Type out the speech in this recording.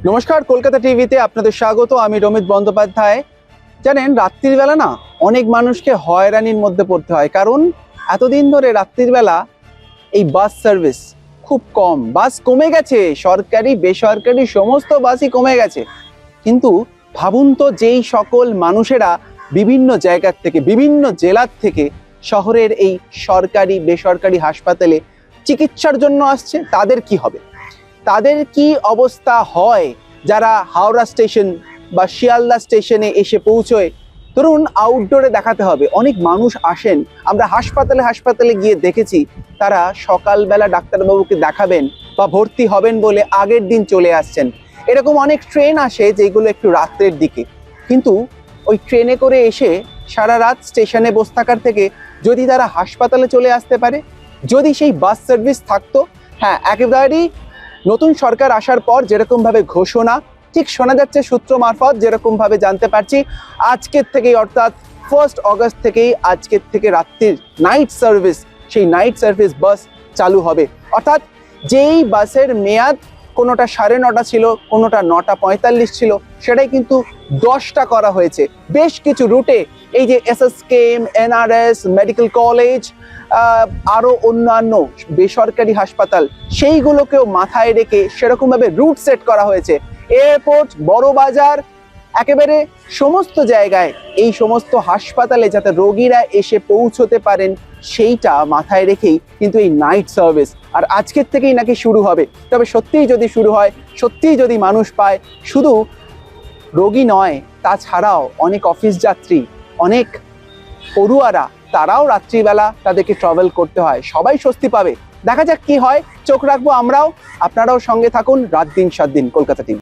নমস্কার, কলকাতা টিভিতে আপনাদের স্বাগত। আমি রমিত বন্দ্যোপাধ্যায়। জানেন, রাত্রির বেলা না অনেক মানুষকে হয়রানির মধ্যে পড়তে হয়, কারণ এতদিন ধরে রাত্রির বেলা এই বাস সার্ভিস খুব কম। বাস কমে গেছে, সরকারি বেসরকারি সমস্ত বাসই কমে গেছে। কিন্তু ভাবুন তো, যেই সকল মানুষেরা বিভিন্ন জায়গার থেকে, বিভিন্ন জেলার থেকে শহরের এই সরকারি বেসরকারি হাসপাতালে চিকিৎসার জন্য আসছে, তাদের কি হবে? তাদের কি অবস্থা হয় যারা হাওড়া স্টেশন বা শিয়ালদা স্টেশনে এসে পৌঁছয়? ধরুন, আউটডোরে দেখাতে হবে। অনেক মানুষ আসেন, আমরা হাসপাতালে গিয়ে দেখেছি, তারা সকালবেলা ডাক্তারবাবুকে দেখাবেন বা ভর্তি হবেন বলে আগের দিন চলে আসছেন। এরকম অনেক ট্রেন আসে যেগুলো একটু রাত্রের দিকে, কিন্তু ওই ট্রেনে করে এসে সারা রাত স্টেশনে বসে থাকার থেকে যদি তারা হাসপাতালে চলে আসতে পারে, যদি সেই বাস সার্ভিস থাকতো। হ্যাঁ, একেবারেই নতুন সরকার আসার পর যেরকমভাবে ঘোষণা, ঠিক শোনা যাচ্ছে সূত্র মারফত, যেরকমভাবে জানতে পারছি, আজকের থেকেই অর্থাৎ 1 আগস্ট থেকেই আজকের থেকে রাত্রির নাইট সার্ভিস, সেই নাইট সার্ভিস বাস চালু হবে। অর্থাৎ যেই বাসের মেয়াদ কোনোটা 9:30 ছিল, কোনোটা 9:45 ছিল, সেটাই কিন্তু 10টা করা হয়েছে। বেশ কিছু রুটে এই যে SSKM, NRS, মেডিকেল কলেজ, আরও অন্যান্য বেসরকারি হাসপাতাল, সেইগুলোকেও মাথায় রেখে সেরকমভাবে রুট সেট করা হয়েছে। এয়ারপোর্ট, বড় বাজার, একেবারে সমস্ত জায়গায় এই সমস্ত হাসপাতালে যাতে রোগীরা এসে পৌঁছতে পারেন, সেইটা মাথায় রেখেই কিন্তু এই নাইট সার্ভিস আর আজকের থেকেই নাকি শুরু হবে। তবে সত্যিই যদি শুরু হয়, সত্যিই যদি মানুষ পায়, শুধু রোগী নয়, তাছাড়াও অনেক অফিস যাত্রী, অনেক পড়ুয়ারা, তারাও রাত্রিবেলা তাদেরকে ট্রাভেল করতে হয়, সবাই স্বস্তি পাবে। দেখা যাক কি হয়, চোখ রাখবো আমরাও, আপনারাও সঙ্গে থাকুন। রাত দিন 7 দিন কলকাতা টিভি।